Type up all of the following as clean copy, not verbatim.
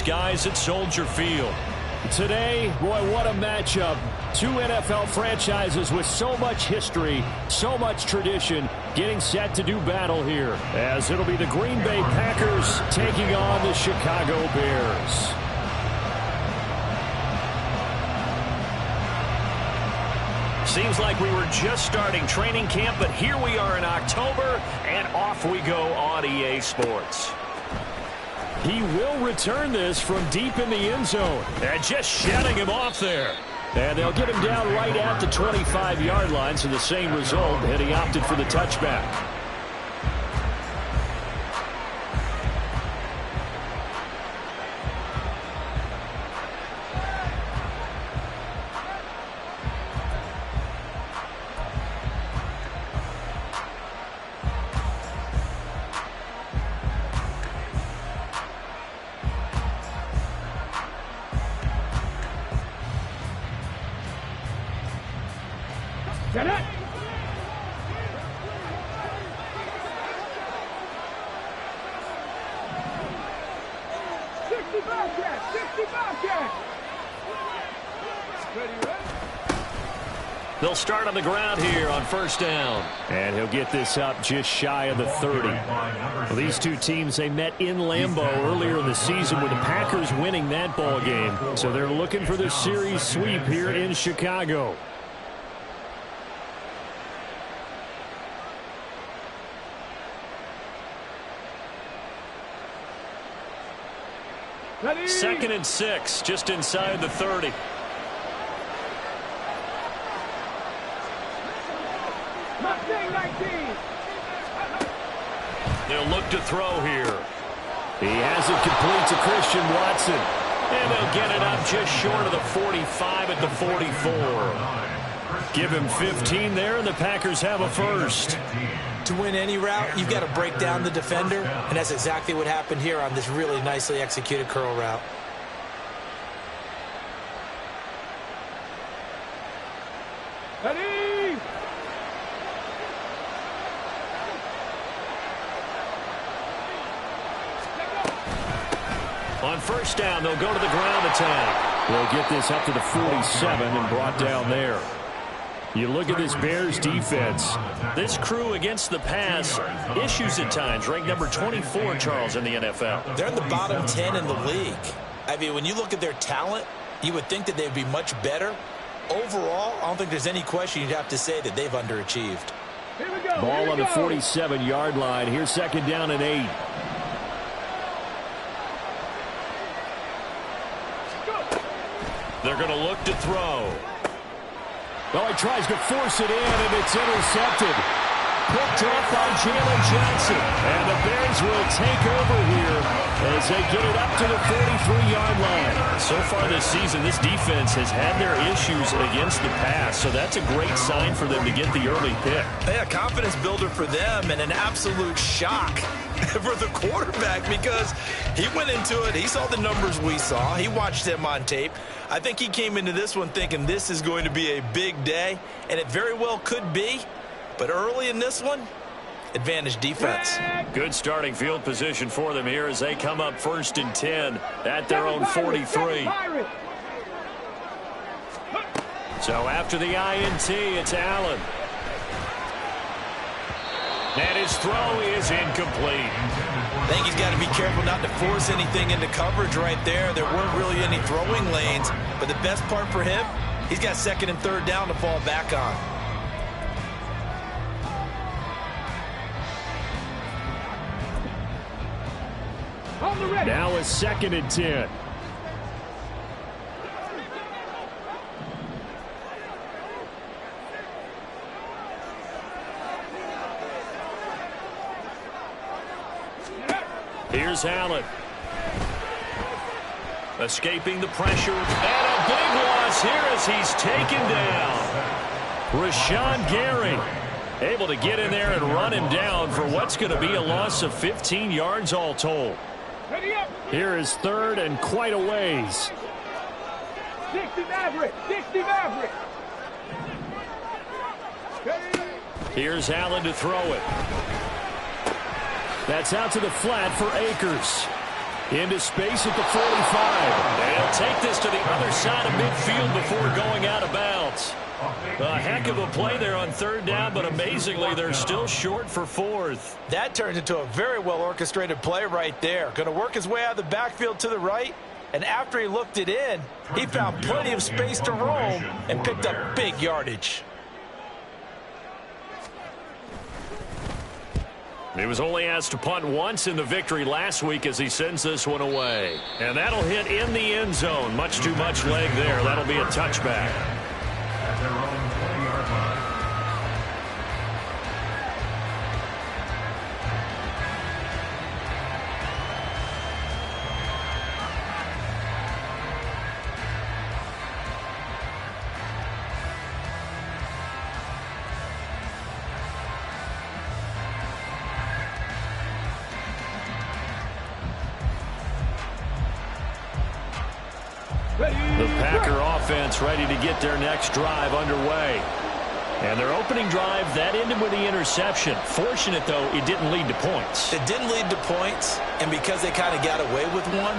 skies at Soldier Field. Today, boy, what a matchup. Two NFL franchises with so much history, so much tradition, getting set to do battle here, as it'll be the Green Bay Packers taking on the Chicago Bears. Seems like we were just starting training camp, but here we are in October, and off we go on EA Sports. He will return this from deep in the end zone. And just shutting him off there. And they'll get him down right at the 25-yard line, so the same result, and he opted for the touchback. Get it! They'll start on the ground here on first down. And he'll get this up just shy of the 30. Well, these two teams, they met in Lambeau earlier in the season with the Packers winning that ball game. So they're looking for the series sweep here in Chicago. Second and 6, just inside the 30. They'll look to throw here. He has it complete to Christian Watson. And they'll get it up just short of the 45 at the 44. Give him 15 there, and the Packers have a first. To win any route, you've got to break down the defender, and that's exactly what happened here on this really nicely executed curl route. Ready! On first down, they'll go to the ground attack. They'll get this up to the 47 and brought down there. You look at this Bears defense. This crew against the pass, issues at times, ranked number 24, Charles, in the NFL. They're in the bottom 10 in the league. I mean, when you look at their talent, you would think that they'd be much better. Overall, I don't think there's any question you'd have to say that they've underachieved. Here we go. Ball on the 47-yard line. Here's second down and 8. They're going to look to throw. Well, he tries to force it in, and it's intercepted. Picked off by Jalen Johnson. And the Bears will take over here as they get it up to the 43-yard line. So far this season, this defense has had their issues against the pass, so that's a great sign for them to get the early pick. Yeah, confidence builder for them and an absolute shock for the quarterback because he went into it. He saw the numbers we saw. He watched them on tape. I think he came into this one thinking this is going to be a big day, and it very well could be. But early in this one, advantage defense. Good starting field position for them here as they come up first and 10 at their own 43. So after the INT, it's Allen. And his throw is incomplete. I think he's got to be careful not to force anything into coverage right there. There weren't really any throwing lanes. But the best part for him, he's got second and third down to fall back on. Now a second and 10. Here's Allen. Escaping the pressure. And a big loss here as he's taken down. Rashawn Gary able to get in there and run him down for what's going to be a loss of 15 yards all told. Here is third and quite a ways. 60 Maverick. 60 Maverick. Here's Allen to throw it. That's out to the flat for Akers. Into space at the 45. They'll take this to the other side of midfield before going out of bounds. A heck of a play there on third down, but amazingly, they're still short for fourth. That turned into a very well-orchestrated play right there. Going to work his way out of the backfield to the right, and after he looked it in, he found plenty of space to roam and picked up big yardage. He was only asked to punt once in the victory last week as he sends this one away. And that'll hit in the end zone. Much too much leg there. That'll be a touchback. The Packer offense ready to get their next drive underway. And their opening drive, that ended with the interception. Fortunate, though, it didn't lead to points. It didn't lead to points, and because they kind of got away with one,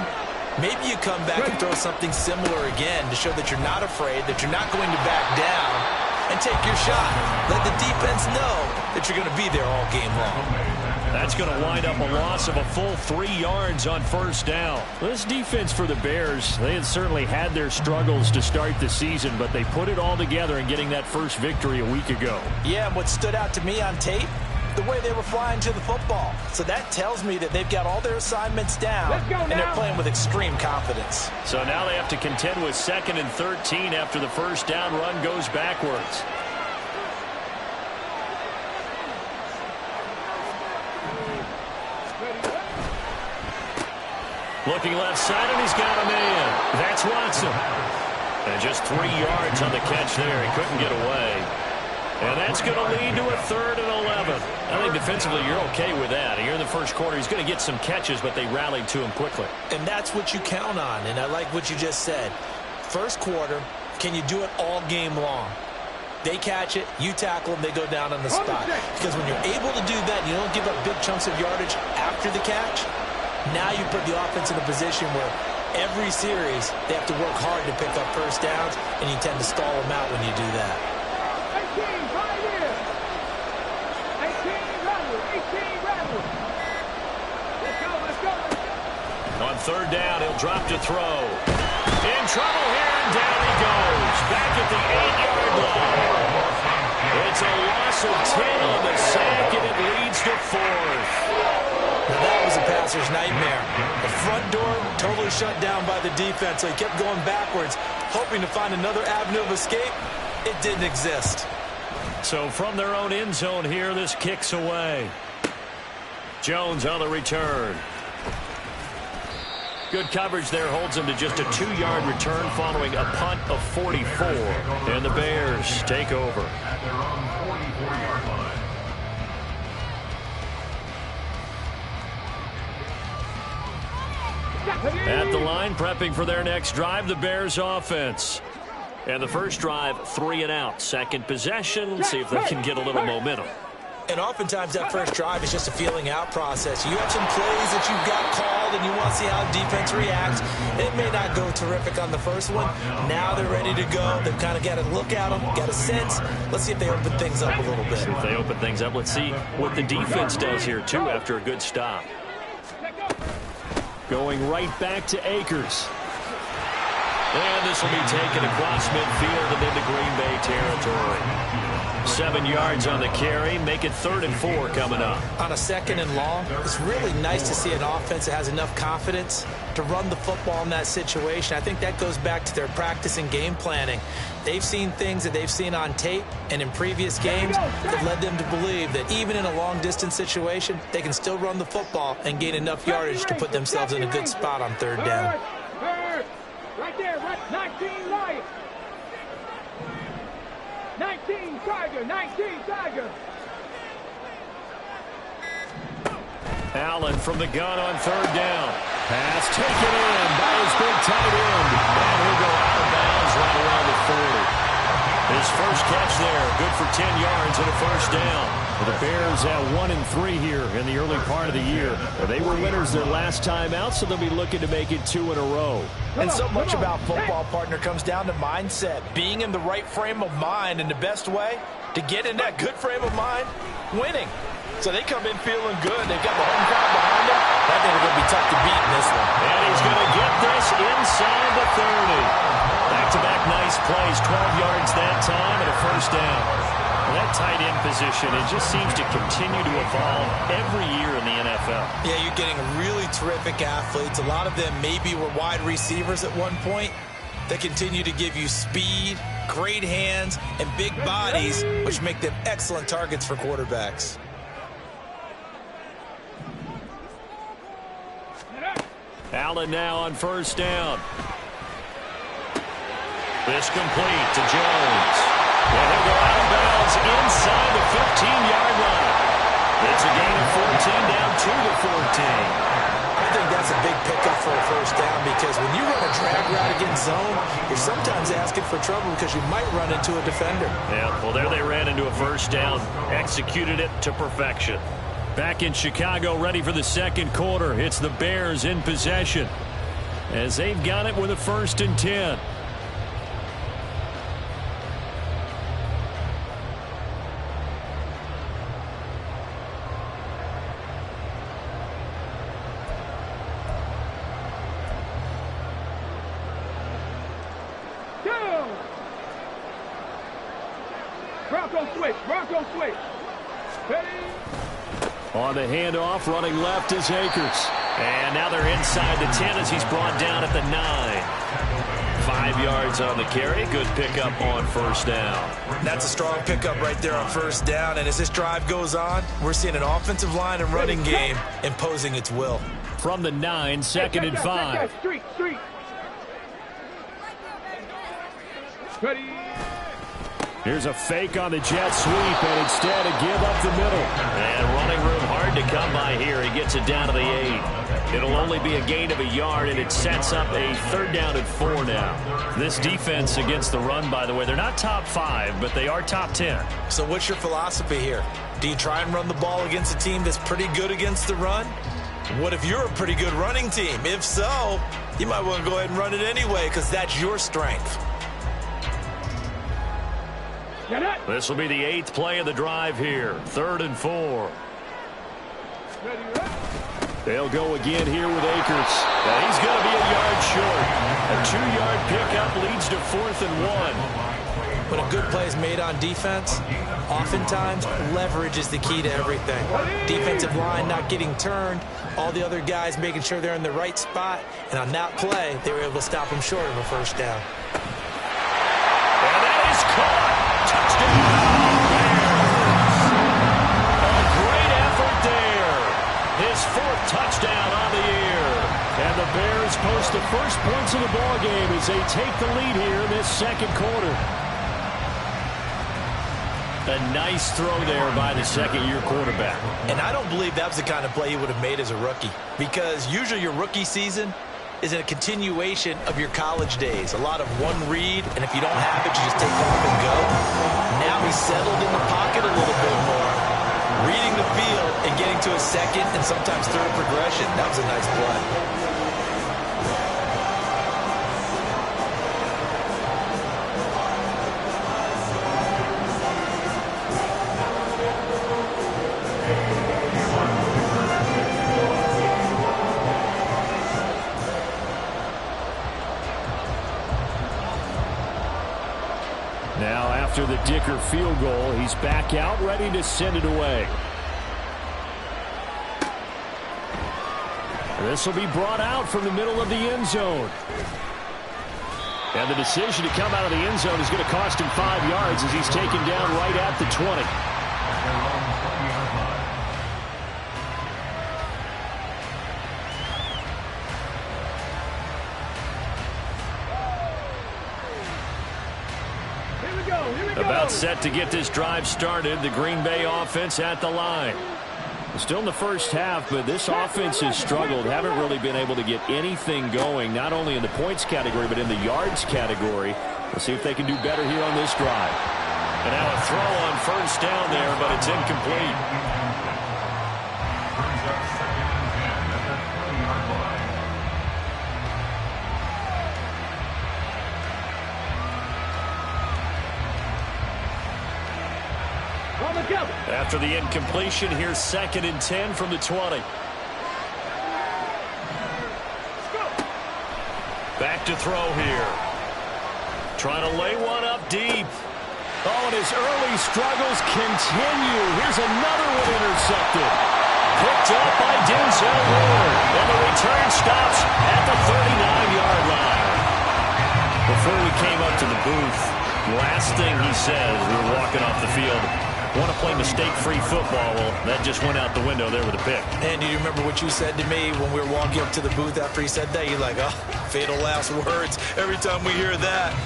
maybe you come back and throw something similar again to show that you're not afraid, that you're not going to back down, and take your shot. Let the defense know that you're going to be there all game long. That's going to wind up a loss of a full 3 yards on first down. This defense for the Bears, they had certainly had their struggles to start the season, but they put it all together in getting that first victory a week ago. Yeah, and what stood out to me on tape, the way they were flying to the football. So that tells me that they've got all their assignments down, and they're playing with extreme confidence. So now they have to contend with 2nd and 13 after the first down run goes backwards. Looking left side, and he's got a man. That's Watson. And just 3 yards on the catch there. He couldn't get away. And that's going to lead to a 3rd and 11. I think defensively you're okay with that. Here in the first quarter, he's going to get some catches, but they rallied to him quickly. And that's what you count on, and I like what you just said. First quarter, can you do it all game long? They catch it, you tackle them, they go down on the spot. Because when you're able to do that, you don't give up big chunks of yardage after the catch. Now you put the offense in a position where every series they have to work hard to pick up first downs, and you tend to stall them out when you do that. 18, right here. 18, rattle. Let's go, let's go, let's go. On third down, he'll drop to throw. In trouble here, and down he goes. Back at the 8-yard line. It's a loss of 10 on the sack, and it leads to 4th. Now that was a passer's nightmare. The front door totally shut down by the defense, so he kept going backwards, hoping to find another avenue of escape. It didn't exist. So from their own end zone here, this kicks away. Jones on the return. Good coverage there holds him to just a 2-yard return following a punt of 44. And the Bears take over. At the line, prepping for their next drive, the Bears offense. And the first drive, 3 and out. Second possession, see if they can get a little momentum. And oftentimes that first drive is just a feeling out process. You have some plays that you've got called and you want to see how the defense reacts. It may not go terrific on the first one. Now they're ready to go. They've kind of got to look at them, got a sense. Let's see if they open things up a little bit. If they open things up, let's see what the defense does here, too, after a good stop. Going right back to Akers. And this will be taken across midfield and into Green Bay territory. 7 yards on the carry. Make it 3rd and 4 coming up. On a 2nd and long, it's really nice to see an offense that has enough confidence to run the football in that situation. I think that goes back to their practice and game planning. They've seen things that they've seen on tape and in previous games that led them to believe that even in a long-distance situation, they can still run the football and gain enough yardage to put themselves in a good spot on 3rd down. Right there, 19 Lions. 19 Tiger, 19 Tiger. Allen from the gun on 3rd down. Pass taken in by his big tight end. And he'll go out of bounds right around the 40. His first catch there, good for 10 yards and a first down. The Bears at 1-3 here in the early part of the year. They were winners their last time out, so they'll be looking to make it 2 in a row. And so much about football, partner, comes down to mindset. Being in the right frame of mind, and the best way to get in that good frame of mind, winning. So they come in feeling good. They've got the home crowd behind them. I think they're going to be tough to beat in this one. And he's going to get this inside the 30. Back-to-back nice plays, 12 yards that time and a first down. Well, that tight end position, it just seems to continue to evolve every year in the NFL. Yeah, you're getting really terrific athletes. A lot of them maybe were wide receivers at one point. They continue to give you speed, great hands, and big bodies, which make them excellent targets for quarterbacks. Allen now on first down. This complete to Jones. And he'll go out of bounds inside the 15-yard line. It's a gain of 14 down to the 14. I think that's a big pickup for a first down because when you run a drag route against zone, you're sometimes asking for trouble because you might run into a defender. Yeah, well, there they ran into a first down, executed it to perfection. Back in Chicago, ready for the second quarter. It's the Bears in possession as they've got it with a 1st and 10. Bronco switch. Ready? On the handoff, running left is Akers. And now they're inside the 10 as he's brought down at the 9. 5 yards on the carry. Good pickup on first down. That's a strong pickup right there on first down. And as this drive goes on, we're seeing an offensive line and running game imposing its will. From the 9, 2nd and 5. Street. Ready? Here's a fake on the jet sweep, and instead a give up the middle. And running room hard to come by here. He gets it down to the 8. It'll only be a gain of a yard, and it sets up a 3rd down and 4 now. This defense against the run, by the way, they're not top 5, but they are top 10. So what's your philosophy here? Do you try and run the ball against a team that's pretty good against the run? What if you're a pretty good running team? If so, you might want to go ahead and run it anyway because that's your strength. This will be the 8th play of the drive here. 3rd and 4. They'll go again here with Akers. And he's going to be a yard short. A 2-yard pickup leads to 4th and 1. When a good play is made on defense, oftentimes leverage is the key to everything. Defensive line not getting turned, all the other guys making sure they're in the right spot, and on that play, they were able to stop him short of a first down. And that is caught. Touchdown, Bears. A great effort there. His 4th touchdown on the year. And the Bears post the first points of the ballgame as they take the lead here in this second quarter. A nice throw there by the second-year quarterback. And I don't believe that was the kind of play he would have made as a rookie because usually your rookie season is a continuation of your college days. A lot of one read, and if you don't have it, you just take off and go. Now he's settled in the pocket a little bit more, reading the field and getting to a 2nd and sometimes 3rd progression. That was a nice play. Now after the Dicker field goal, he's back out ready to send it away. This will be brought out from the middle of the end zone. And the decision to come out of the end zone is going to cost him 5 yards as he's taken down right at the 20. About set to get this drive started. The Green Bay offense at the line. Still in the first half, but this offense has struggled. Haven't really been able to get anything going, not only in the points category, but in the yards category. We'll see if they can do better here on this drive. And now a throw on first down there, but it's incomplete. After the incompletion, here's 2nd and 10 from the 20. Back to throw here. Trying to lay one up deep. Oh, and his early struggles continue. Here's another one intercepted. Picked up by Denzel Ward. And the return stops at the 39-yard line. Before we came up to the booth, last thing he said as we were walking off the field, want to play mistake-free football. Well, that just went out the window there with a pick. And do you remember what you said to me when we were walking up to the booth after he said that? You're like, oh, fatal last words. Every time we hear that,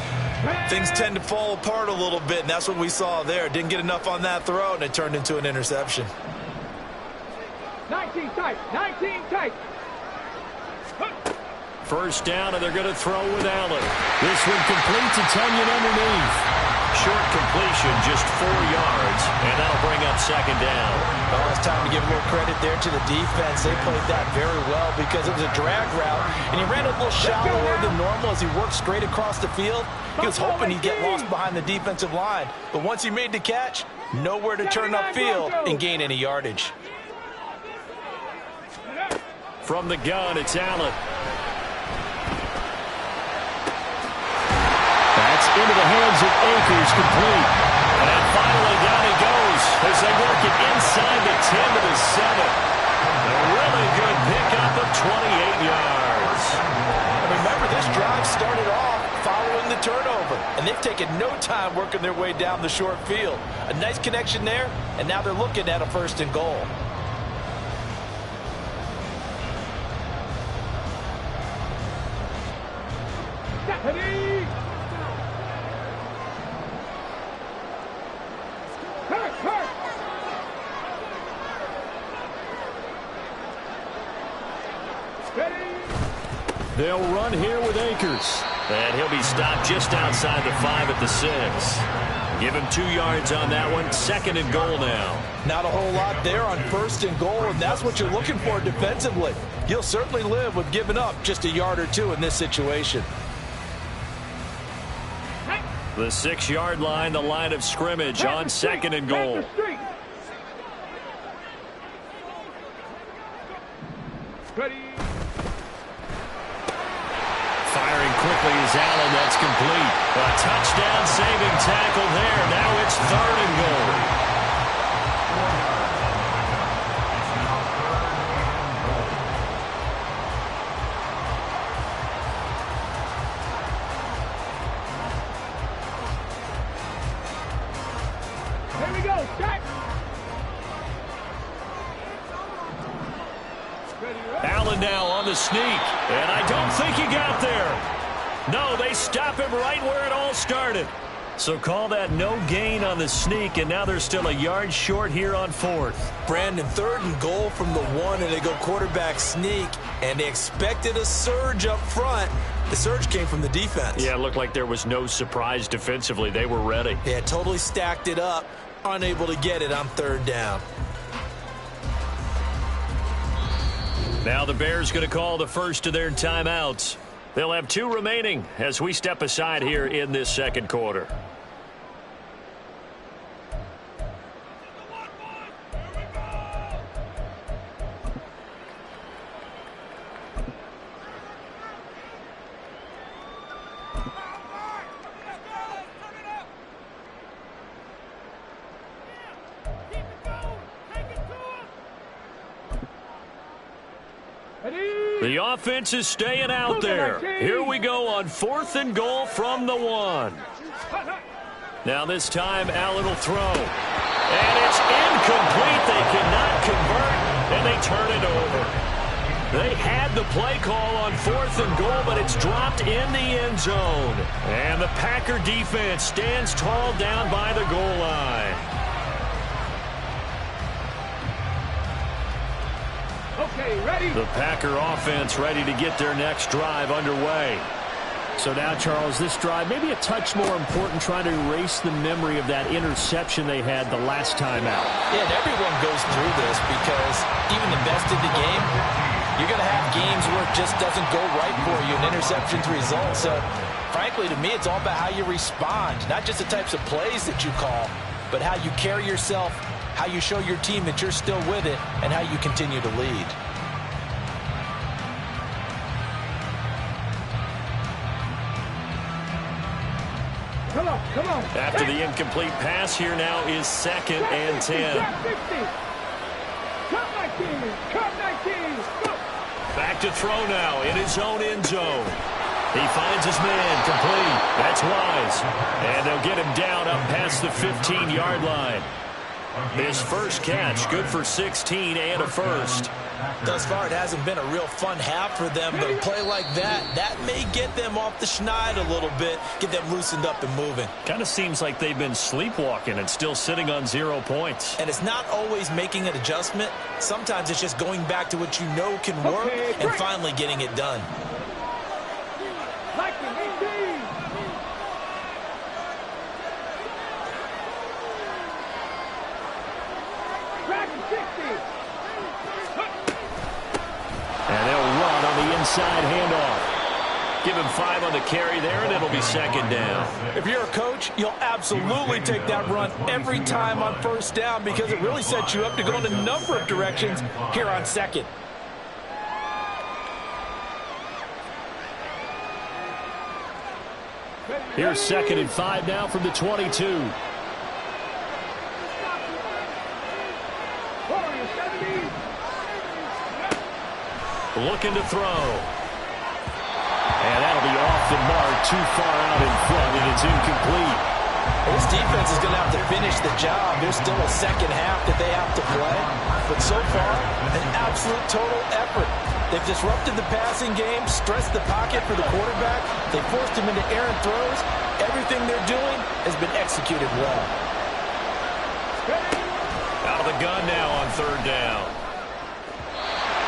things tend to fall apart a little bit, and that's what we saw there. Didn't get enough on that throw, and it turned into an interception. 19 tight, 19 tight. First down, and they're going to throw with Allen. This one complete to Tunyon underneath. Short completion, just 4 yards, and that'll bring up 2nd down. Well, it's time to give a little credit there to the defense. They played that very well because it was a drag route, and he ran a little shallower than normal as he worked straight across the field. He was hoping he'd get lost behind the defensive line, but once he made the catch, nowhere to turn upfield and gain any yardage. From the gun, it's Allen. That's into the hands of Akers, complete. And finally down he goes as they work it inside the 10 to the 7. A really good pickup of 28 yards. And remember, this drive started off following the turnover, and they've taken no time working their way down the short field. A nice connection there, and now they're looking at a 1st and goal. They'll run here with Akers. And he'll be stopped just outside the 5 at the 6. Give him 2 yards on that one. 2nd and goal now. Not a whole lot there on 1st and goal, and that's what you're looking for defensively. You'll certainly live with giving up just a yard or 2 in this situation. The 6-yard line, the line of scrimmage on 2nd and goal. Firing quickly is Allen. That's complete. A touchdown saving tackle there. Now it's 3rd and goal. Here we go, Jack. Allen now on the sneak, and I don't think he got there. No, they stop him right where it all started. So call that no gain on the sneak, and now they're still a yard short here on 4th. Brandon, 3rd and goal from the 1, and they go quarterback sneak, and they expected a surge up front. The surge came from the defense. Yeah, it looked like there was no surprise defensively. They were ready. Yeah, totally stacked it up, unable to get it on 3rd down. Now the Bears going to call the first of their timeouts. They'll have 2 remaining as we step aside here in this 2nd quarter. The offense is staying out there. Here we go on 4th and goal from the 1. Now this time Allen will throw. And it's incomplete. They cannot convert, and they turn it over. They had the play call on 4th and goal, but it's dropped in the end zone. And the Packer defense stands tall down by the goal line. Okay, ready? The Packer offense ready to get their next drive underway. So now, Charles, this drive maybe a touch more important, trying to erase the memory of that interception they had the last time out. Yeah, and everyone goes through this because even the best in the game, you're going to have games where it just doesn't go right for you, and interceptions result. So, frankly, to me, it's all about how you respond, not just the types of plays that you call, but how you carry yourself, how you show your team that you're still with it, and how you continue to lead. Come on, come on. After the incomplete pass, here now is 2nd and 10. Cut 19, cut 19. Go. Back to throw now in his own end zone. He finds his man, complete. That's Wise. And they'll get him down up past the 15-yard line. His first catch, good for 16 and a first. Thus far, it hasn't been a real fun half for them, but a play like that may get them off the schneid a little bit, get them loosened up and moving. Kind of seems like they've been sleepwalking and still sitting on 0 points. And it's not always making an adjustment. Sometimes it's just going back to what you know can work and finally getting it done. And they'll run on the inside handoff. Give him 5 on the carry there, and it'll be 2nd down. If you're a coach, you'll absolutely take that run every time on 1st down because it really sets you up to go in a number of directions here on 2nd. Here's 2nd and 5 now from the 22. Looking to throw. And that'll be off the mark, too far out in front, and it's incomplete. This defense is going to have to finish the job. There's still a second half that they have to play. But so far, an absolute total effort. They've disrupted the passing game, stressed the pocket for the quarterback. They forced him into errant throws. Everything they're doing has been executed well. Out of the gun now on 3rd down.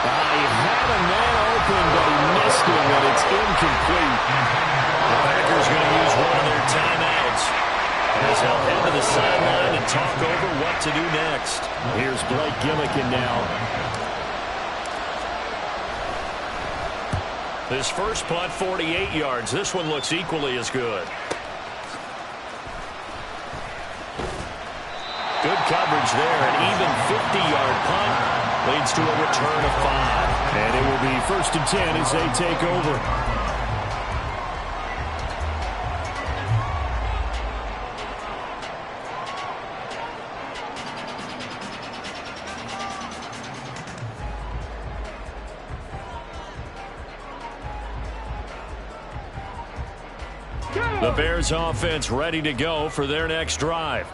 He had a man open, but he missed him, and it's incomplete. The Packers going to use one of their timeouts as they'll head to the sideline and talk over what to do next. Here's Blake Gillikin now. His first punt, 48 yards. This one looks equally as good. Good coverage there, an even 50-yard punt. Leads to a return of 5. And it will be 1st and 10 as they take over. The Bears offense ready to go for their next drive.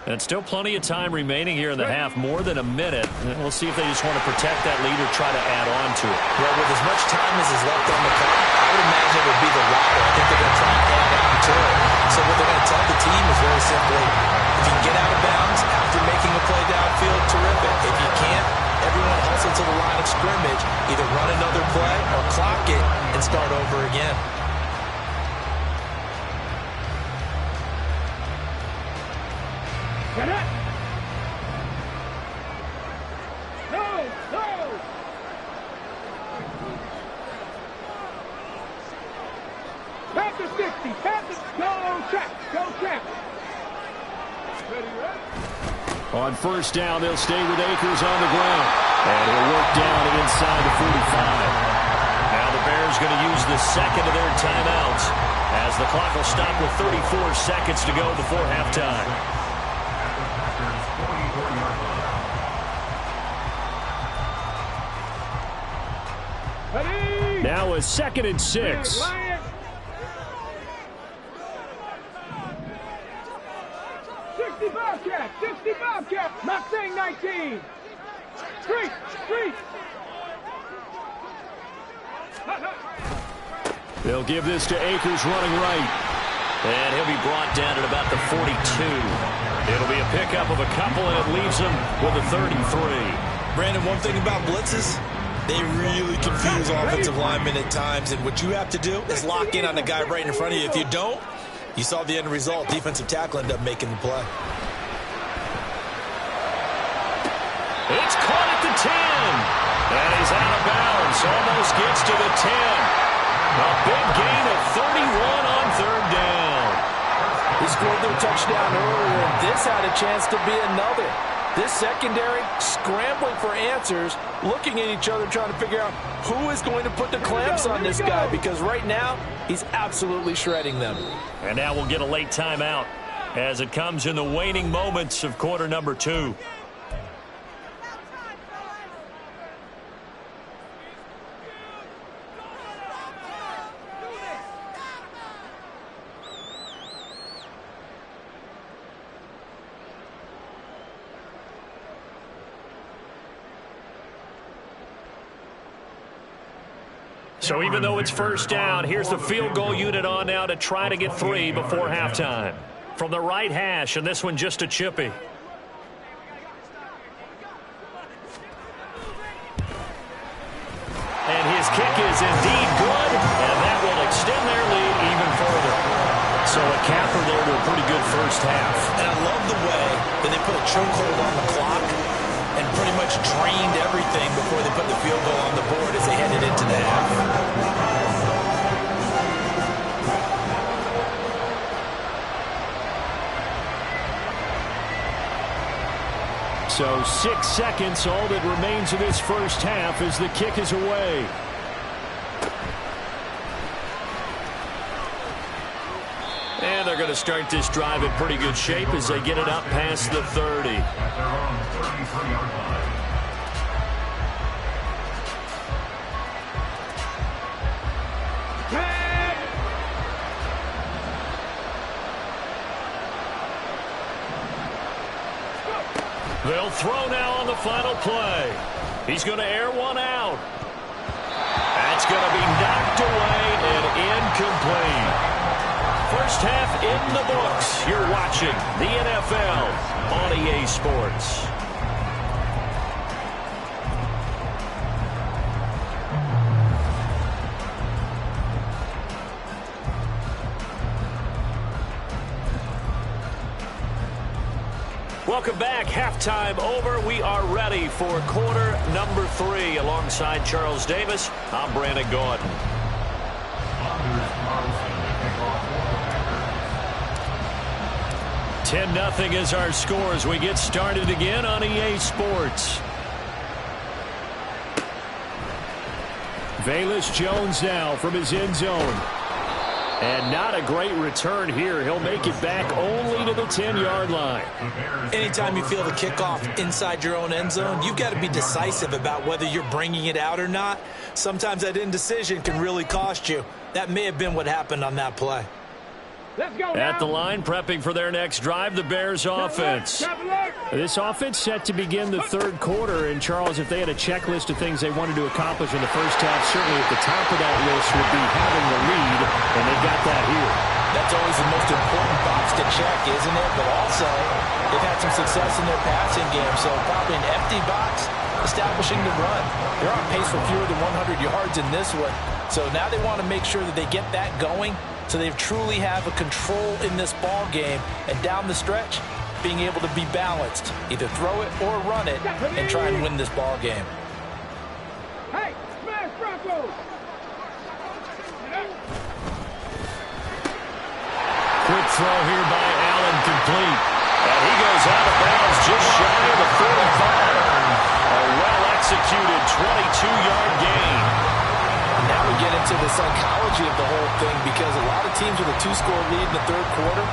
And still plenty of time remaining here in the half, more than a minute. And we'll see if they just want to protect that lead or try to add on to it. Well, with as much time as is left on the clock, I would imagine it would be the latter. I think they're going to try and add on to it. So what they're going to tell the team is very simply, if you can get out of bounds after making a play downfield, terrific. If you can't, everyone hustle to the line of scrimmage, either run another play or clock it and start over again. Get it! No! No! Pass the 60! Pass the... Go check! Go check! Ready, ready? On 1st down, they'll stay with Akers on the ground. And he'll work down and inside the 45. Now the Bears going to use the 2nd of their timeouts as the clock will stop with 34 seconds to go before halftime. Now a 2nd and 6. 65 cap! 65 cap! Not saying 19! Street! Street! They'll give this to Akers running right. And he'll be brought down at about the 42. It'll be a pickup of a couple, and it leaves him with a 33. Brandon, one thing about blitzes, They really confuse offensive linemen at times, and what you have to do is lock in on the guy right in front of you. If you don't, you saw the end result. Defensive tackle ended up making the play. It's caught at the 10. And he's out of bounds. Almost gets to the 10. A big gain of 31 on third down. He scored their touchdown earlier, and this had a chance to be another. This secondary scrambling for answers, looking at each other, trying to figure out who is going to put the clamps on this guy, because right now he's absolutely shredding them. And now we'll get a late timeout as it comes in the waning moments of quarter number 2. So even though it's first down, here's the field goal unit on now to try to get 3 before halftime. From the right hash, and this one just a chippy. And his kick is indeed good, and that will extend their lead even further. So a capper there to a pretty good first half. And I love the way that they put a chokehold on the clock and pretty much drained everything before they put the field goal on the board as they headed into the half. So 6 seconds, all that remains of this first half as the kick is away. And they're going to start this drive in pretty good shape as they get it up past the 30. They'll throw now on the final play. He's going to air one out. That's going to be knocked away and incomplete. First half in the books. You're watching the NFL on EA Sports. Welcome back. Halftime over. We are ready for quarter number 3. Alongside Charles Davis, I'm Brandon Gaudin. 10-0 is our score as we get started again on EA Sports. Velus Jones now from his end zone. And not a great return here. He'll make it back only to the 10-yard line. Anytime you feel the kickoff inside your own end zone, you've got to be decisive about whether you're bringing it out or not. Sometimes that indecision can really cost you. That may have been what happened on that play. Let's go now. At the line, prepping for their next drive, the Bears offense. This offense set to begin the third quarter. And, Charles, if they had a checklist of things they wanted to accomplish in the first half, certainly at the top of that list would be having the lead, and they got that here. That's always the most important box to check, isn't it? But also, they've had some success in their passing game, so probably an empty box establishing the run. They're on pace for fewer than 100 yards in this one. So now they want to make sure that they get that going, so they truly have a control in this ball game, and down the stretch, being able to be balanced, either throw it or run it, and try and win this ball game. Hey, smash Broncos! Quick throw here by Allen, complete. And he goes out of bounds just shy of the 45. A well-executed 22-yard gain. Now we get into the psychology of the whole thing, because a lot of teams with a 2-score lead in the third quarter,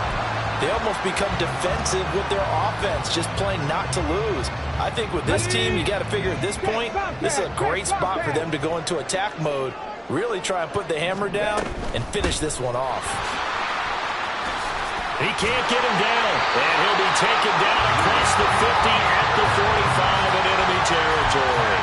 they almost become defensive with their offense, just playing not to lose. I think with this team, you got to figure at this point, this is a great spot for them to go into attack mode, really try and put the hammer down and finish this one off. He can't get him down, and he'll be taken down across the 50 at the 45 in enemy territory.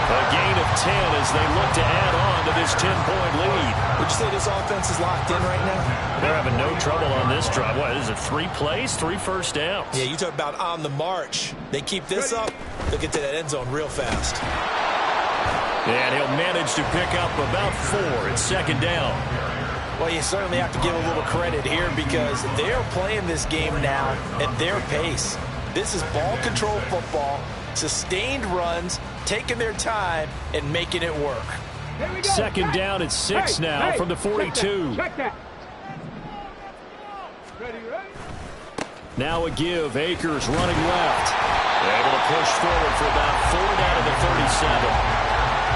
A gain of 10 as they look to add on to this 10-point lead. Would you say this offense is locked in right now? They're having no trouble on this drive. What is it, 3 plays, 3 first downs? Yeah, you talk about on the march. They keep this up, they'll get to that end zone real fast. And he'll manage to pick up about 4. It's second down. Well, you certainly have to give a little credit here because they are playing this game now at their pace. This is ball control football, sustained runs, taking their time, and making it work. Second down at 6 now from the 42. Check that. Ready? Now a give. Akers running left. Able to push forward for about 4 down to the 37.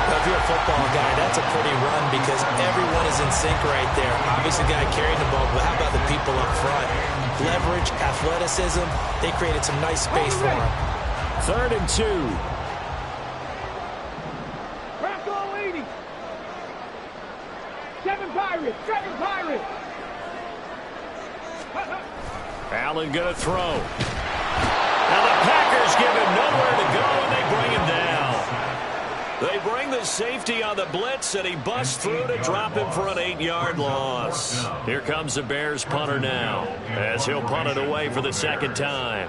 Well, if you're a football guy, that's a pretty run because everyone is in sync right there. Obviously, the guy carrying the ball, but how about the people up front? Leverage, athleticism, they created some nice space for him. 3rd and 2. Bronco leading. 7 Pirates. 7 Pirates. Allen going to throw. Now the Packers give him nowhere to go, and they bring him down. They bring the safety on the blitz, and he busts through to drop him for an 8-yard loss. Here comes the Bears punter now, as he'll punt it away for the second time.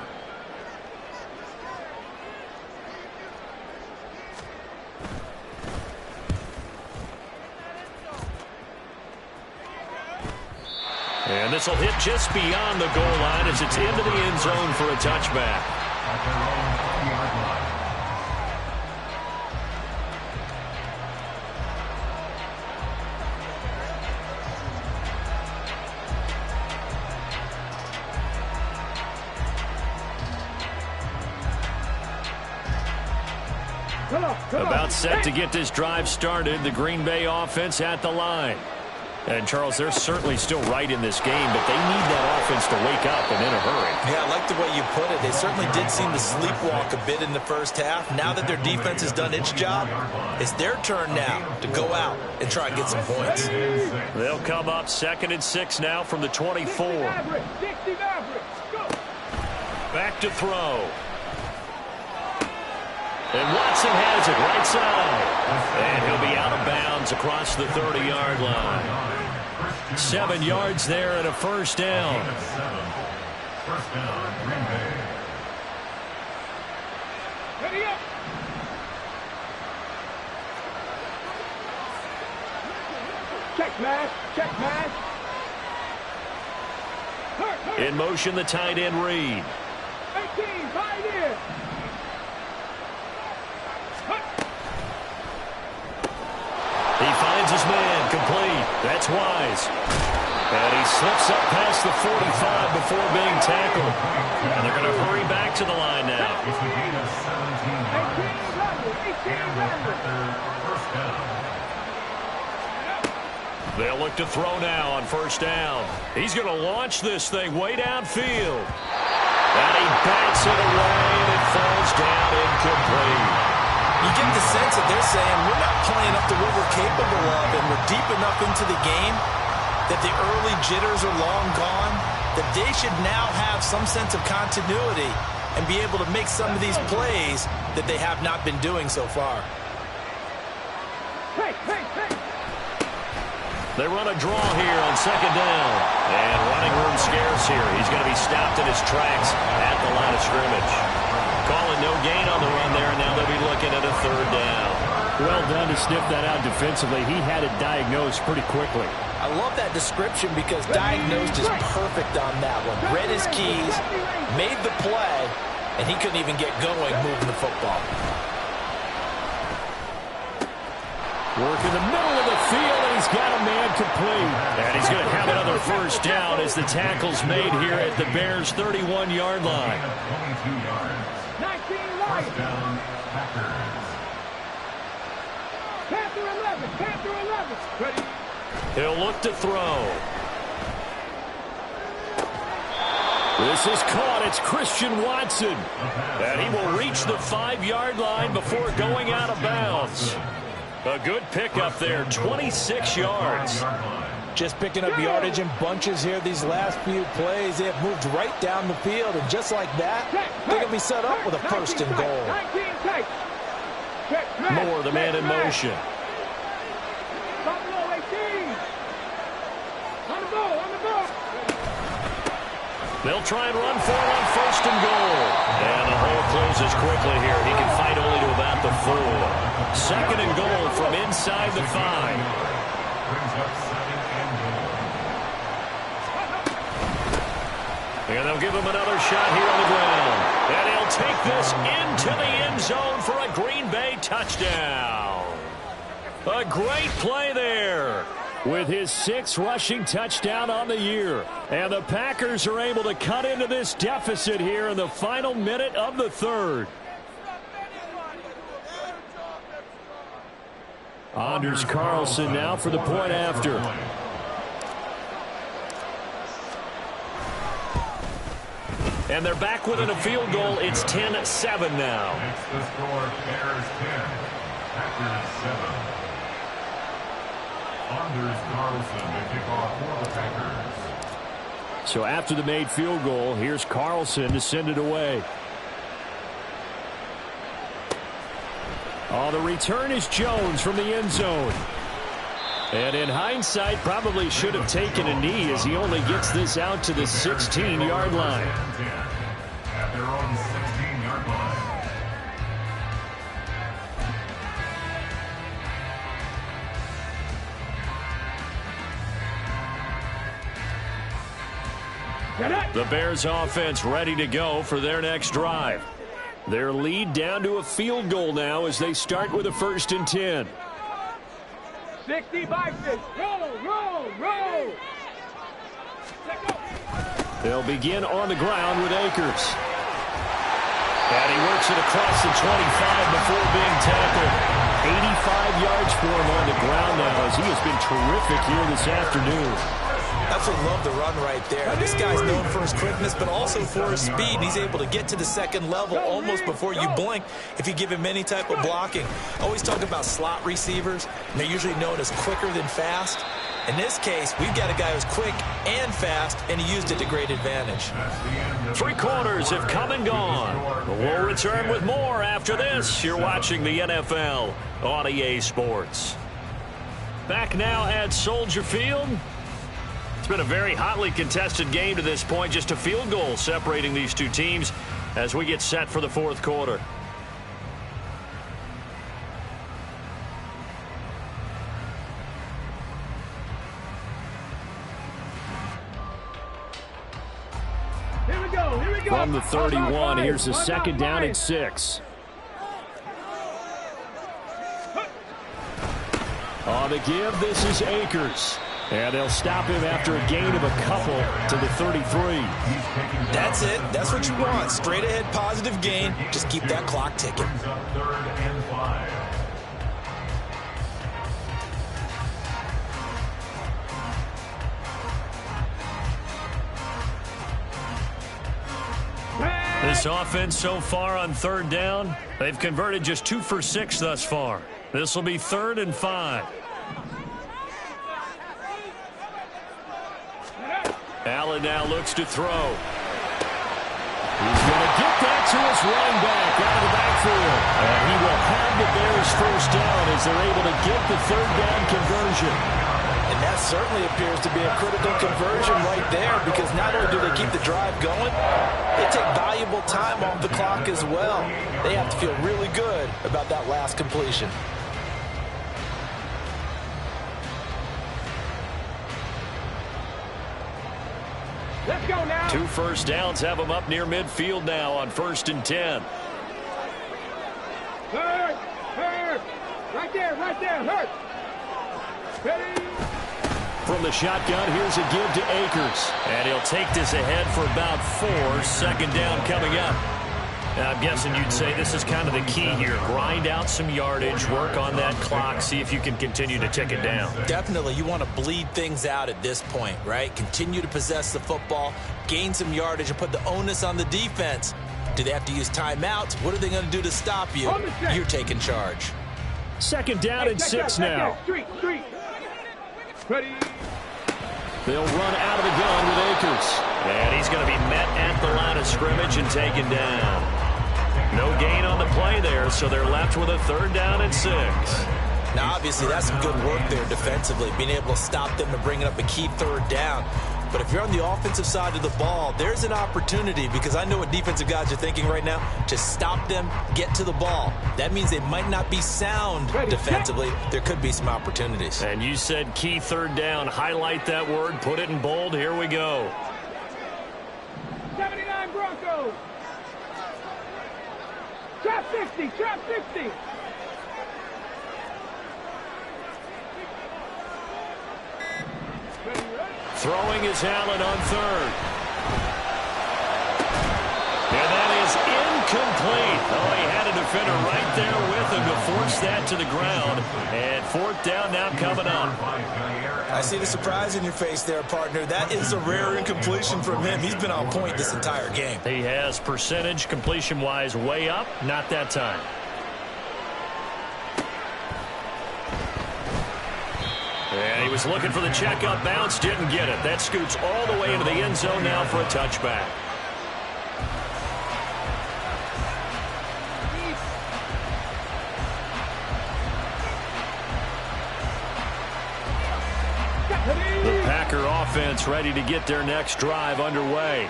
And this will hit just beyond the goal line as it's into the end zone for a touchback. About set to get this drive started. The Green Bay offense at the line. And, Charles, they're certainly still right in this game, but they need that offense to wake up and in a hurry. Yeah, I like the way you put it. They certainly did seem to sleepwalk a bit in the first half. Now that their defense has done its job, it's their turn now to go out and try and get some points. They'll come up 2nd and 6 now from the 24. Back to throw. And Watson has it right side. And he'll be out of bounds across the 30-yard line. 7 yards there and a first down. Ready up. Check match. Check match. In motion, the tight end Reed. 18, tight end. He finds his man, complete. That's Wise. And he slips up past the 45 before being tackled. And they're going to hurry back to the line now. 18 They'll look to throw now on first down. He's going to launch this thing way downfield. And he bats it away, and it falls down incomplete. You get the sense that they're saying we're not playing up to what we're capable of, and we're deep enough into the game that the early jitters are long gone, that they should now have some sense of continuity and be able to make some of these plays that they have not been doing so far. They run a draw here on second down. And running room scarce here. He's going to be stopped in his tracks at the line of scrimmage. Calling no gain on the run there, and now they'll be looking at a third down. Well done to sniff that out defensively. He had it diagnosed pretty quickly. I love that description because diagnosed is perfect on that one. Read his keys, made the play, and he couldn't even get going moving the football. Work in the middle of the field, and he's got a man complete. And he's going to have another first down as the tackle's made here at the Bears' 31-yard line. 19 Lions. Panther 11. Panther 11. Ready. He'll look to throw. This is caught. It's Christian Watson. And he will reach the 5-yard line before going out of bounds. A good pickup there, 26 yards. Just picking up yardage in bunches here these last few plays. They have moved right down the field, and just like that, they're going to be set up with a first and goal. Moore, the man in motion. They'll try and run for it on first and goal. And the hole closes quickly here. He can fight only to about the 4. Second and goal from inside the 5. And they'll give him another shot here on the ground. And he'll take this into the end zone for a Green Bay touchdown. A great play there. With his 6th rushing touchdown on the year. And the Packers are able to cut into this deficit here in the final minute of the 3rd. Anders Carlson now for the point after. And they're back within a field goal. It's 10-7 now. It's the score, Bears 10, Packers 7. Anders Carlson to kick off for the Packers. So after the made field goal, here's Carlson to send it away. Oh, the return is Jones from the end zone. And in hindsight, probably should have taken a knee as he only gets this out to the 16-yard line. At their own 16-yard line. The Bears offense ready to go for their next drive. Their lead down to a field goal now as they start with a 1st and 10. 65 6. Roll. They'll begin on the ground with Akers. And he works it across the 25 before being tackled. 85 yards for him on the ground now as he has been terrific here this afternoon. Absolutely love the run right there. This guy's known for his quickness, but also for his speed. And he's able to get to the second level almost before you blink if you give him any type of blocking. Always talk about slot receivers, and they're usually known as quicker than fast. In this case, we've got a guy who's quick and fast, and he used it to great advantage. 3 quarters have come and gone. We'll return with more after this. You're watching the NFL on EA Sports. Back now at Soldier Field. It's been a very hotly contested game to this point. Just a field goal separating these two teams as we get set for the 4th quarter. Here we go. From the 31, here's a 2nd down and 6. On the give, this is Akers. And they'll stop him after a gain of a couple to the 33. That's it. That's what you want. Straight ahead positive gain. Just keep that clock ticking. 3rd and 5. This offense so far on 3rd down, they've converted just 2 for 6 thus far. This will be 3rd and 5. Allen now looks to throw. He's going to get that to his running back out of the backfield. And he will have the Bears 1st down as they're able to get the 3rd down conversion. And that certainly appears to be a critical conversion right there, because not only do they keep the drive going, they take valuable time off the clock as well. They have to feel really good about that last completion. Let's go now. 2 first downs have them up near midfield now on 1st and 10. Hurt. Right there. Hurt. Ready. From the shotgun, here's a give to Akers. And he'll take this ahead for about 4. 2nd down coming up. Now, I'm guessing you'd say this is kind of the key here. Grind out some yardage, work on that clock, see if you can continue to tick it down. Definitely, you want to bleed things out at this point, right? Continue to possess the football, gain some yardage, and put the onus on the defense. Do they have to use timeouts? What are they going to do to stop you? You're taking charge. 2nd down and 6 now. Street. Ready. They'll run out of the gun with Akers. And he's going to be met at the line of scrimmage and taken down. No gain on the play there, so they're left with a 3rd down and 6. Now, obviously, that's some good work there defensively, being able to stop them and bringing up a key 3rd down. But if you're on the offensive side of the ball, there's an opportunity, because I know what defensive guys are thinking right now, to stop them, get to the ball. That means they might not be sound defensively. There could be some opportunities. And you said key third down. Highlight that word. Put it in bold. Here we go. 79 Broncos. Trap 60, trap 60. Throwing is Allen on third. And that is incomplete. Oh, he had a defender right there with him to force that to the ground. And fourth down now coming up. I see the surprise in your face there, partner. That is a rare incompletion from him. He's been on point this entire game. He has percentage completion-wise way up. Not that time. And he was looking for the checkup bounce, didn't get it. That scoots all the way into the end zone now for a touchback. The Packer offense ready to get their next drive underway.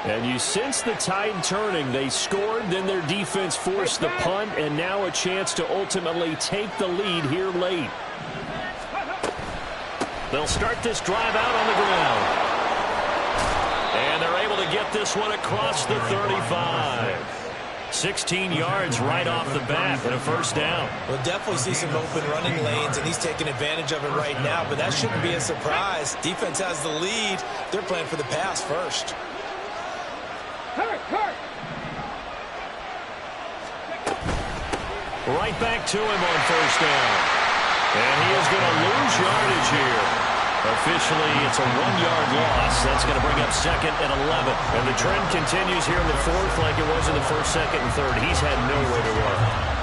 And you sense the tide turning. They scored, then their defense forced the punt, and now a chance to ultimately take the lead here late. They'll start this drive out on the ground. And they're able to get this one across the 35. 16 yards right off the bat and a first down. We'll definitely see some open running lanes, and he's taking advantage of it right now, but that shouldn't be a surprise. Defense has the lead. They're playing for the pass first. Right back to him on first down. And he is going to lose yardage here. Officially, it's a 1-yard loss. That's going to bring up second and 11. And the trend continues here in the fourth like it was in the first, second, and third. He's had nowhere to run.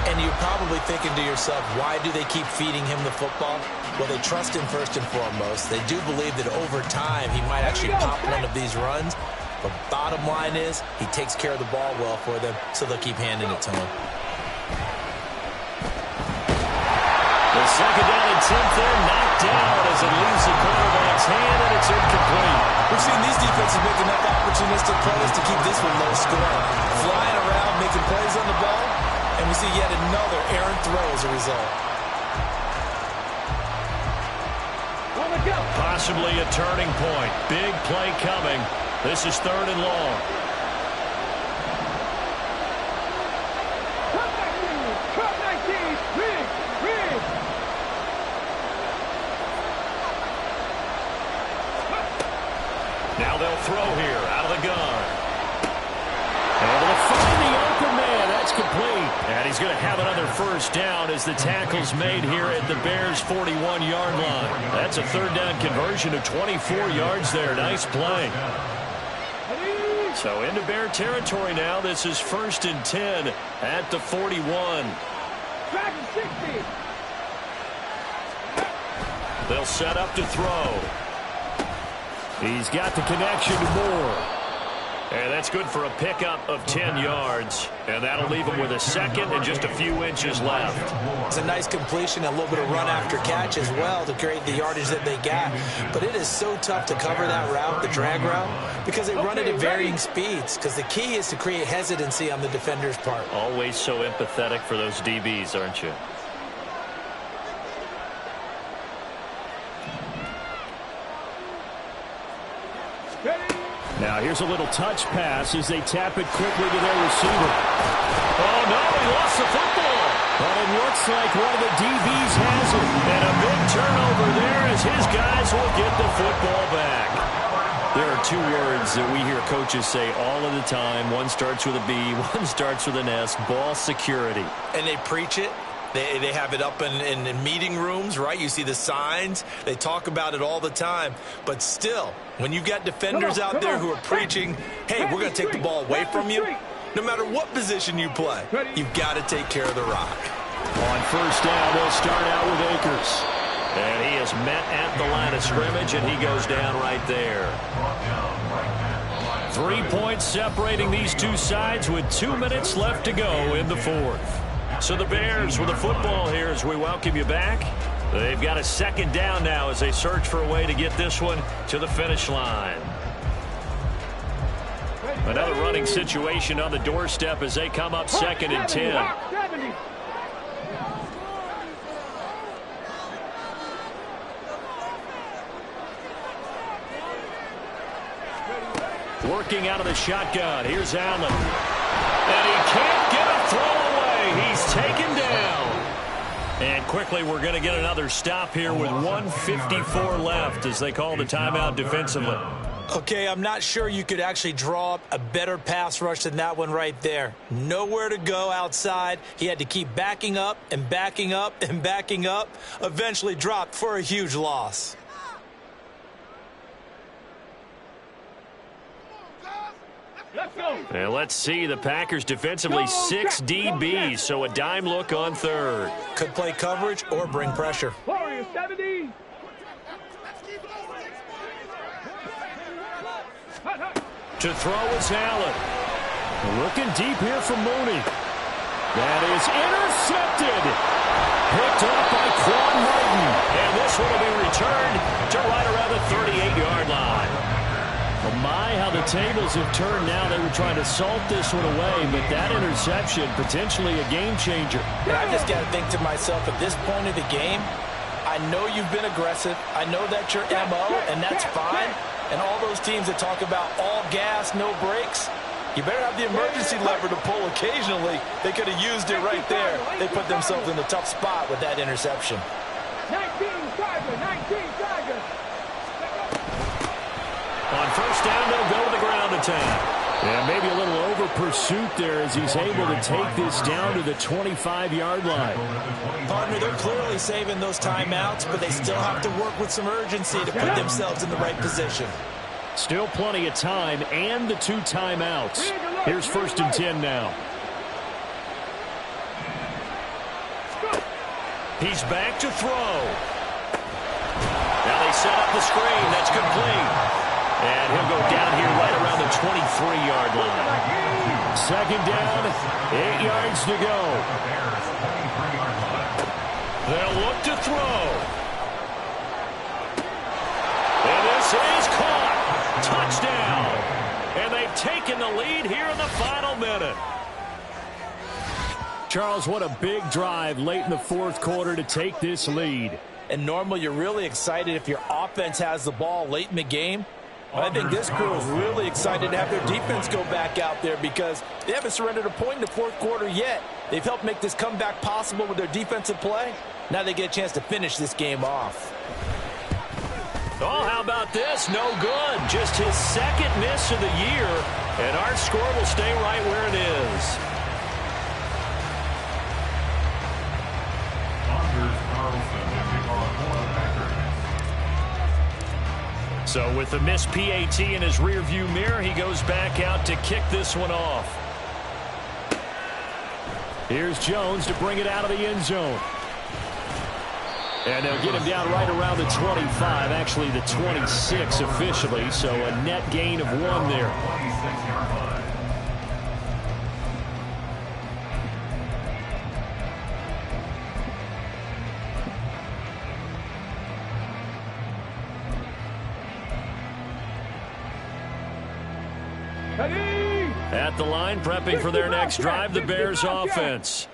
And you're probably thinking to yourself, why do they keep feeding him the football? Well, they trust him first and foremost. They do believe that over time he might actually pop one of these runs. But bottom line is he takes care of the ball well for them, so they'll keep handing it to him. The second down and 10th there, knocked down as it leaves the quarterback's hand, and it's incomplete. We've seen these defenses make enough opportunistic plays to keep this one low scoring. Flying around, making plays on the ball, and we see yet another errant throw as a result. Possibly a turning point. Big play coming. This is third and long. Now they'll throw here out of the gun. Able to find the open man. That's complete. And he's going to have another first down as the tackle's made here at the Bears' 41-yard line. That's a third down conversion of 24 yards there. Nice play. So into Bear territory now. This is 1st and 10 at the 41. They'll set up to throw. He's got the connection to Moore. And that's good for a pickup of 10 yards. And that'll leave him with a second and just a few inches left. It's a nice completion, a little bit of run after catch as well to create the yardage that they got. But it is so tough to cover that route, the drag route, because they run it at varying speeds. Because the key is to create hesitancy on the defender's part. Always so empathetic for those DBs, aren't you? Now here's a little touch pass as they tap it quickly to their receiver. Oh, no, he lost the football. But it looks like one of the DBs has it. And a big turnover there as his guys will get the football back. There are two words that we hear coaches say all of the time. One starts with a B, one starts with an S, ball security. And they preach it. They have it up in meeting rooms, right? You see the signs. They talk about it all the time. But still, when you've got defenders out there who are preaching, hey, we're going to take the ball away from you, no matter what position you play, you've got to take care of the rock. On first down, they'll start out with Akers. And he is met at the line of scrimmage, and he goes down right there. 3 points separating these two sides with 2 minutes left to go in the fourth. So the Bears with the football here as we welcome you back. They've got a second down now as they search for a way to get this one to the finish line. Another running situation on the doorstep as they come up 2nd and 10. Working out of the shotgun. Here's Allen. And he can't get a throw away. He's taken down. And quickly we're going to get another stop here with 1:54 left as they call the timeout defensively. Okay, I'm not sure you could actually draw up a better pass rush than that one right there. Nowhere to go outside. He had to keep backing up and backing up and backing up. Eventually dropped for a huge loss. And let's see, the Packers defensively 6 DBs, so a dime look on 3rd. Could play coverage or bring pressure. Warriors 70. To throw is Allen. Looking deep here for Mooney. That is intercepted. Picked up by Quan Martin. And this one will be returned to right around the 38-yard line. Well, my, how the tables have turned now. They were trying to salt this one away, but that interception, potentially a game changer. And I just got to think to myself, at this point of the game, I know you've been aggressive. I know that's your MO, and that's fine. And all those teams that talk about all gas, no brakes, you better have the emergency lever to pull occasionally. They could have used it right there. They put themselves in a tough spot with that interception. 19 Tigers. On first down, they'll go to the ground attack. Yeah, maybe a little over pursuit there as he's able to take this down to the 25-yard line. Partner, they're clearly saving those timeouts, but they still have to work with some urgency to put themselves in the right position. Still plenty of time and the 2 timeouts. Here's 1st and 10 now. He's back to throw. Now they set up the screen. That's complete. And he'll go down here right around the 23-yard line. 2nd down, 8 yards to go. They'll look to throw. And this is caught. Touchdown. And they've taken the lead here in the final minute. Charles, what a big drive late in the 4th quarter to take this lead. And normally you're really excited if your offense has the ball late in the game. I think this crew is really excited to have their defense go back out there because they haven't surrendered a point in the 4th quarter yet. They've helped make this comeback possible with their defensive play. Now they get a chance to finish this game off. Oh, how about this? No good. Just his 2nd miss of the year. And our score will stay right where it is. So with the missed PAT in his rearview mirror, he goes back out to kick this one off. Here's Jones to bring it out of the end zone. And they'll get him down right around the 25, actually the 26 officially, so a net gain of 1 there. At the line, prepping for their next drive, the Bears offense.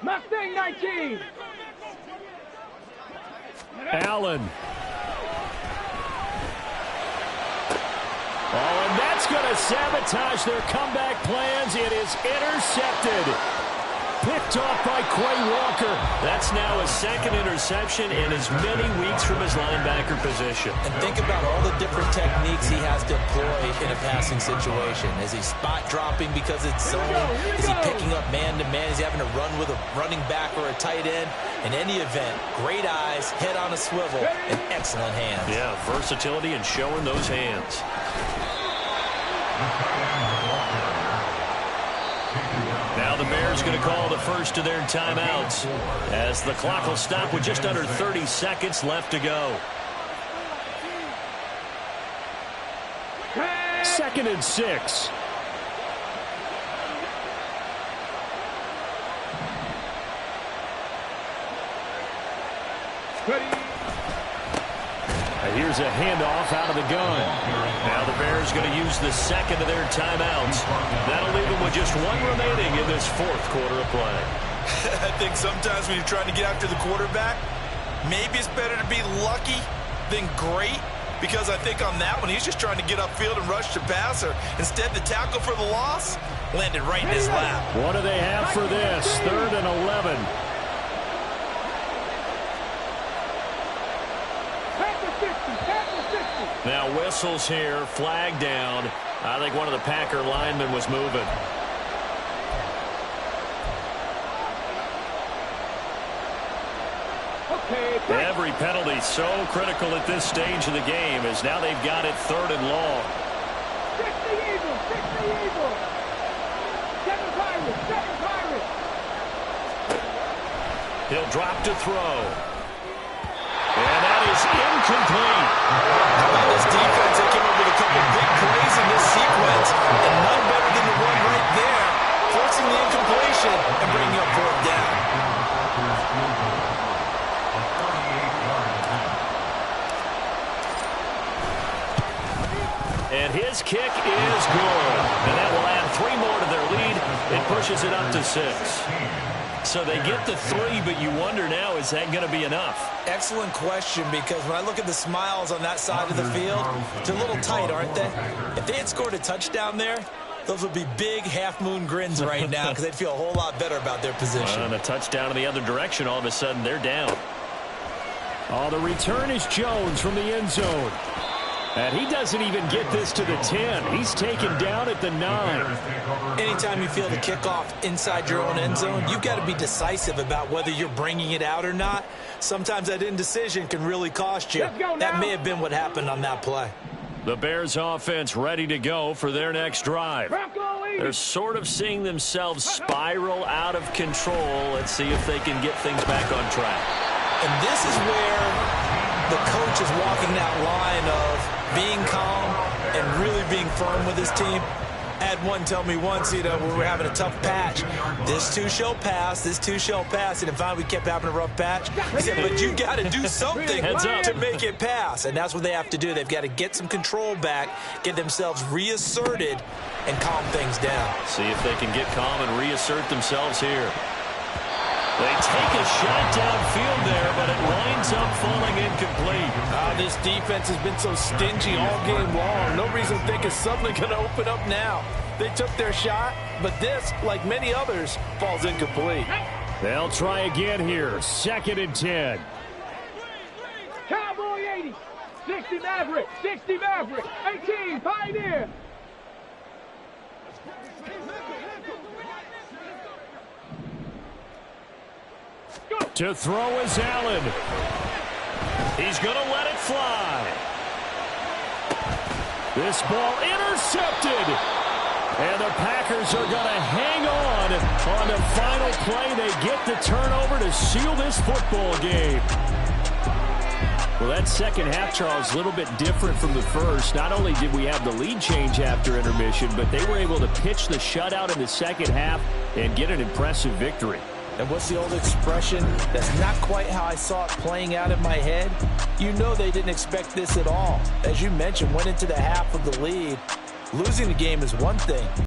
Mustang 19. Allen. Oh, and that's going to sabotage their comeback plans. It is intercepted. Picked off by Quay Walker. That's now his 2nd interception in as many weeks from his linebacker position. And think about all the different techniques he has to employ in a passing situation. Is he spot dropping because it's zone? Is he picking up man-to-man? Is he having to run with a running back or a tight end? In any event, great eyes, head on a swivel, and excellent hands. Yeah, versatility and showing those hands. Now the Bears going to call the first of their timeouts as the clock will stop with just under 30 seconds left to go. 2nd and 6. Ready. Here's a handoff out of the gun. Now the Bears going to use the second of their timeouts. That'll leave them with just one remaining in this fourth quarter of play. I think sometimes when you're trying to get after the quarterback, maybe it's better to be lucky than great, because I think on that one, he's just trying to get upfield and rush the passer. Instead, the tackle for the loss landed right in his lap. What do they have for this? 3rd and 11. Now whistles here, flag down. I think one of the Packer linemen was moving. Every penalty so critical at this stage of the game, as now they've got it 3rd and long. 60 Eagles, 60 Eagles. 7 Pirates, 7 Pirates. He'll drop to throw. And that is incomplete. How about this defense? They came up with a couple big plays in this sequence, and none better than the one right there, forcing the incompletion and bringing up 4th down. And his kick is good. And that will add 3 more to their lead. It pushes it up to 6. So they get the 3, but you wonder now, is that going to be enough? Excellent question, because when I look at the smiles on that side of the field, they're a little tight, aren't they? If they had scored a touchdown there, those would be big half-moon grins right now, because they'd feel a whole lot better about their position. And a touchdown in the other direction, all of a sudden they're down. Oh, the return is Jones from the end zone. And he doesn't even get this to the 10. He's taken down at the 9. Anytime you feel the kickoff inside your own end zone, you've got to be decisive about whether you're bringing it out or not. Sometimes that indecision can really cost you. That may have been what happened on that play. The Bears offense ready to go for their next drive. They're sort of seeing themselves spiral out of control. Let's see if they can get things back on track. And this is where the coach is walking that line of being calm and really being firm with his team. I had one tell me once, when we were having a tough patch, this too shall pass, this too shall pass. And finally we kept having a rough patch. He said, but you got to do something to make it pass. And that's what they have to do. They've got to get some control back, get themselves reasserted, and calm things down. See if they can get calm and reassert themselves here. They take a shot downfield there, but it winds up falling incomplete. This defense has been so stingy all game long. No reason to think it's suddenly going to open up now. They took their shot, but this, like many others, falls incomplete. They'll try again here. 2nd and 10. Cowboy 80. 60 Maverick. 60 Maverick. 18 Pioneer. To throw is Allen. He's going to let it fly. This ball intercepted. And the Packers are going to hang on the final play. They get the turnover to seal this football game. Well, that second half, Charles, a little bit different from the first. Not only did we have the lead change after intermission, but they were able to pitch the shutout in the second half and get an impressive victory. And what's the old expression? That's not quite how I saw it playing out in my head. You know they didn't expect this at all. As you mentioned, went into the half of the lead. Losing the game is one thing.